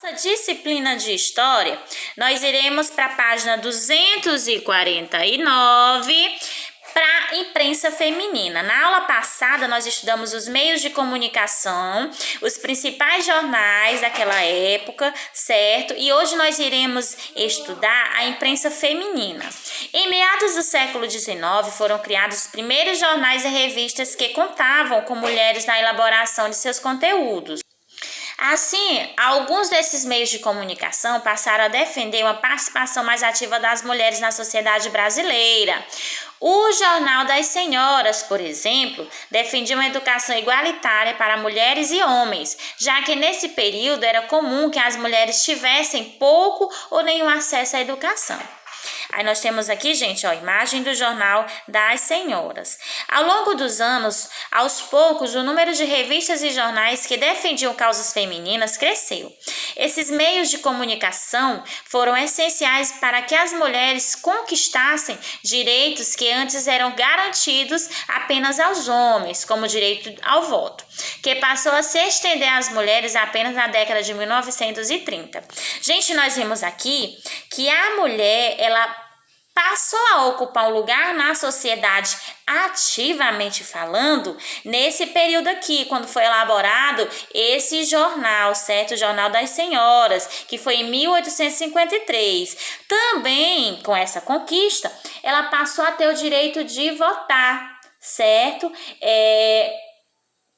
Nossa disciplina de História, nós iremos para a página 249 para a imprensa feminina. Na aula passada, nós estudamos os meios de comunicação, os principais jornais daquela época, certo? E hoje nós iremos estudar a imprensa feminina. Em meados do século XIX, foram criados os primeiros jornais e revistas que contavam com mulheres na elaboração de seus conteúdos. Assim, alguns desses meios de comunicação passaram a defender uma participação mais ativa das mulheres na sociedade brasileira. O Jornal das Senhoras, por exemplo, defendia uma educação igualitária para mulheres e homens, já que nesse período era comum que as mulheres tivessem pouco ou nenhum acesso à educação. Aí nós temos aqui, gente, ó, a imagem do Jornal das Senhoras. Ao longo dos anos, aos poucos, o número de revistas e jornais que defendiam causas femininas cresceu. Esses meios de comunicação foram essenciais para que as mulheres conquistassem direitos que antes eram garantidos apenas aos homens, como o direito ao voto, que passou a se estender às mulheres apenas na década de 1930. Gente, nós vimos aqui que a mulher, ela passou a ocupar um lugar na sociedade, ativamente falando, nesse período aqui, quando foi elaborado esse jornal, certo? O Jornal das Senhoras, que foi em 1853. Também, com essa conquista, ela passou a ter o direito de votar, certo?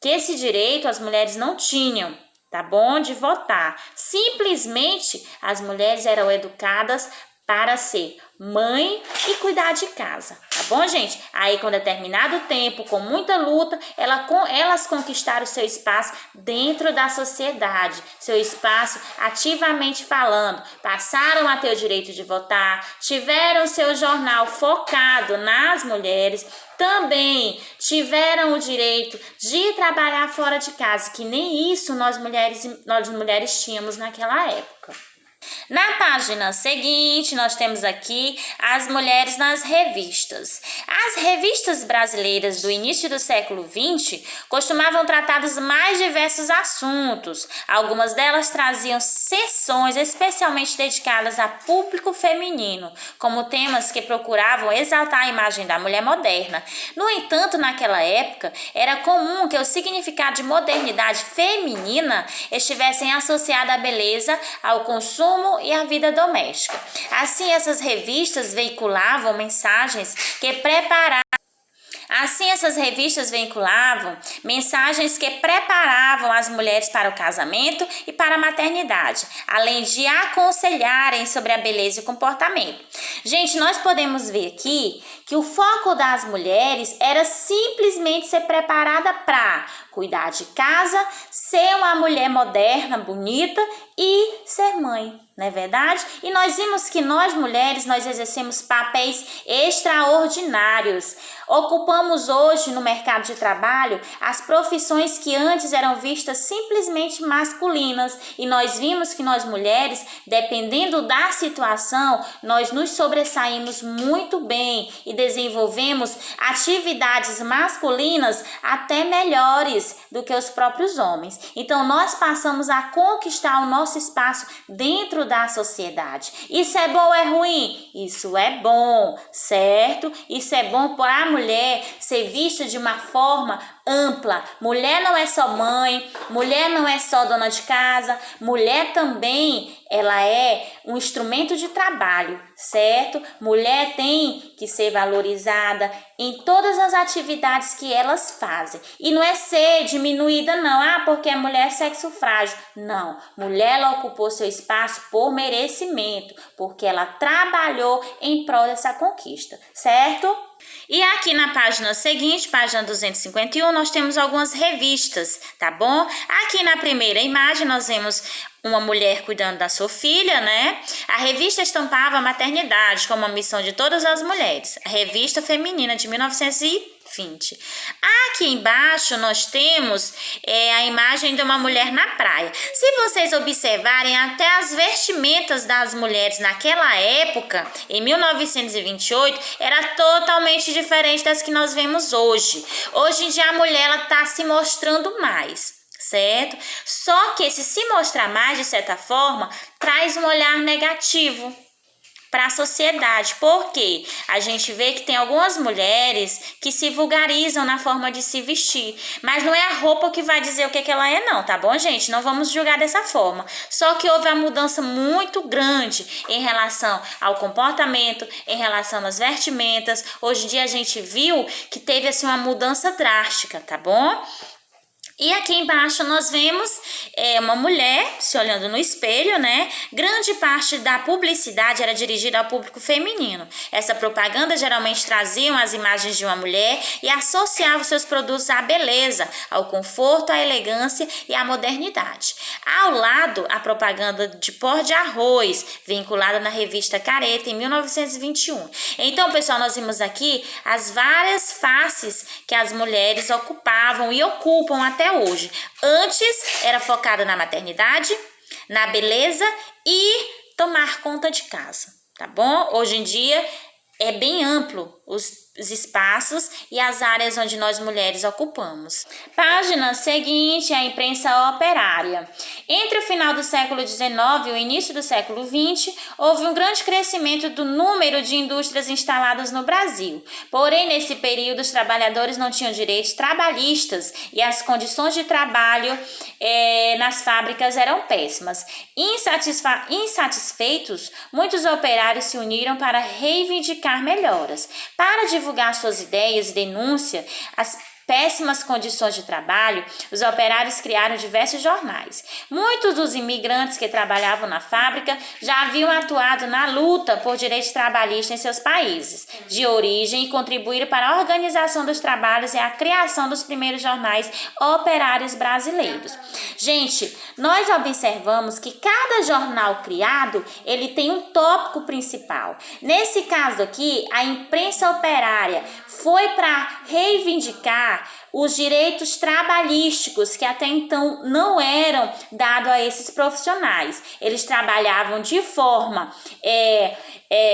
Que esse direito as mulheres não tinham, tá bom? De votar. Simplesmente, as mulheres eram educadas para ser mãe e cuidar de casa, tá bom, gente? Aí, com determinado tempo, com muita luta, elas conquistaram seu espaço dentro da sociedade, seu espaço ativamente falando, passaram a ter o direito de votar, tiveram seu jornal focado nas mulheres, também tiveram o direito de trabalhar fora de casa, que nem isso nós mulheres tínhamos naquela época. Na página seguinte, nós temos aqui as mulheres nas revistas. As revistas brasileiras do início do século XX costumavam tratar dos mais diversos assuntos. Algumas delas traziam seções especialmente dedicadas a público feminino, como temas que procuravam exaltar a imagem da mulher moderna. No entanto, naquela época, era comum que o significado de modernidade feminina estivessem associado à beleza, ao consumo e à vida doméstica. Assim, essas revistas veiculavam mensagens que preparavam as mulheres para o casamento e para a maternidade, além de aconselharem sobre a beleza e o comportamento. Gente, nós podemos ver aqui que o foco das mulheres era simplesmente ser preparada para cuidar de casa, ser uma mulher moderna, bonita e ser mãe, não é verdade? E nós vimos que nós mulheres, nós exercemos papéis extraordinários. Ocupamos hoje no mercado de trabalho as profissões que antes eram vistas simplesmente masculinas. E nós vimos que nós mulheres, dependendo da situação, nós nos sobressaímos muito bem e desenvolvemos atividades masculinas até melhores do que os próprios homens. Então, nós passamos a conquistar o nosso espaço dentro da sociedade. Isso é bom ou é ruim? Isso é bom, certo? Isso é bom para a mulher ser vista de uma forma ampla. Mulher não é só mãe, mulher não é só dona de casa, mulher também, ela é um instrumento de trabalho, certo? Mulher tem que ser valorizada em todas as atividades que elas fazem. E não é ser diminuída não, porque a mulher é sexo frágil. Não, mulher, ela ocupou seu espaço por merecimento, porque ela trabalhou em prol dessa conquista, certo? E aqui na página seguinte, página 251, nós temos algumas revistas, tá bom? Aqui na primeira imagem nós vemos uma mulher cuidando da sua filha, né? A revista estampava a maternidade como a missão de todas as mulheres. A revista feminina de 1920. Aqui embaixo nós temos a imagem de uma mulher na praia. Se vocês observarem, até as vestimentas das mulheres naquela época, em 1928, era totalmente diferente das que nós vemos hoje. Hoje em dia a mulher está se mostrando mais. certo? Só que esse se mostrar mais, de certa forma, traz um olhar negativo para a sociedade, porque a gente vê que tem algumas mulheres que se vulgarizam na forma de se vestir, mas não é a roupa que vai dizer o que ela é não, tá bom, gente? Não vamos julgar dessa forma. Só que houve uma mudança muito grande em relação ao comportamento, em relação às vestimentas. Hoje em dia a gente viu que teve assim uma mudança drástica, tá bom? E aqui embaixo nós vemos uma mulher se olhando no espelho, né? Grande parte da publicidade era dirigida ao público feminino. Essa propaganda geralmente trazia as imagens de uma mulher e associava seus produtos à beleza, ao conforto, à elegância e à modernidade. Ao lado, a propaganda de pó de arroz, vinculada na revista Careta em 1921. Então, pessoal, nós vimos aqui as várias faces que as mulheres ocupavam e ocupam até hoje. Antes era focada na maternidade, na beleza e tomar conta de casa, tá bom? Hoje em dia é bem amplo os espaços e as áreas onde nós mulheres ocupamos. Página seguinte, a imprensa operária. Entre o final do século XIX e o início do século XX, houve um grande crescimento do número de indústrias instaladas no Brasil. Porém, nesse período, os trabalhadores não tinham direitos trabalhistas e as condições de trabalho nas fábricas eram péssimas. Insatisfeitos, muitos operários se uniram para reivindicar melhoras. Para divulgar suas ideias e denúncia as péssimas condições de trabalho, os operários criaram diversos jornais. Muitos dos imigrantes que trabalhavam na fábrica já haviam atuado na luta por direitos trabalhistas em seus países de origem e contribuíram para a organização dos trabalhos e a criação dos primeiros jornais operários brasileiros. Gente, nós observamos que cada jornal criado, ele tem um tópico principal. Nesse caso aqui, a imprensa operária foi para reivindicar os direitos trabalhísticos que até então não eram dados a esses profissionais. Eles trabalhavam de forma,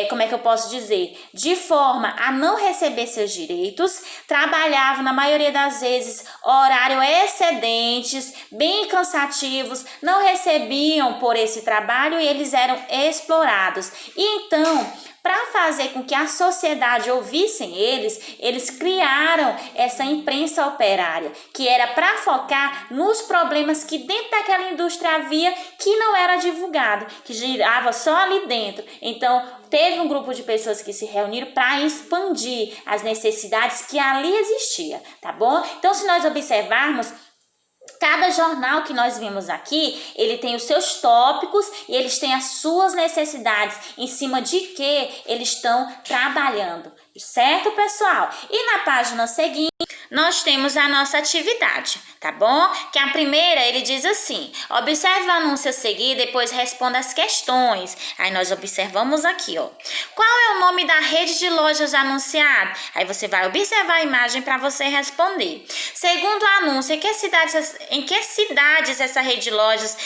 como é que eu posso dizer? De forma a não receber seus direitos, trabalhavam na maioria das vezes horários excedentes, bem cansativos, não recebiam por esse trabalho e eles eram explorados. E então, para fazer com que a sociedade ouvissem eles criaram essa imprensa operária, que era para focar nos problemas que dentro daquela indústria havia que não era divulgado, que girava só ali dentro. Então, teve um grupo de pessoas que se reuniram para expandir as necessidades que ali existia, tá bom? Então, se nós observarmos, cada jornal que nós vimos aqui, ele tem os seus tópicos e eles têm as suas necessidades, em cima de que eles estão trabalhando, certo, pessoal? E na página seguinte, nós temos a nossa atividade, tá bom? Que a primeira, ele diz assim: observe o anúncio a seguir, depois responda as questões. Aí nós observamos aqui, ó. Qual é o nome da rede de lojas anunciada? Aí você vai observar a imagem para você responder. Segundo o anúncio, em que cidades essa rede de lojas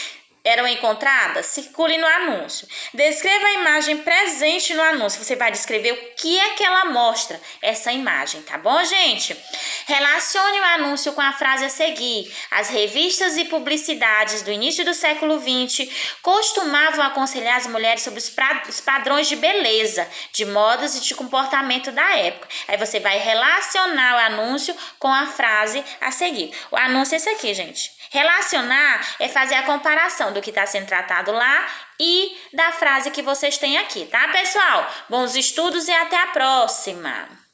eram encontradas? Circule no anúncio. Descreva a imagem presente no anúncio. Você vai descrever o que é que ela mostra, essa imagem, tá bom, gente? Relacione o anúncio com a frase a seguir. As revistas e publicidades do início do século XX costumavam aconselhar as mulheres sobre os padrões de beleza, de modas e de comportamento da época. Aí você vai relacionar o anúncio com a frase a seguir. O anúncio é esse aqui, gente. Relacionar é fazer a comparação do que está sendo tratado lá e da frase que vocês têm aqui, tá, pessoal? Bons estudos e até a próxima!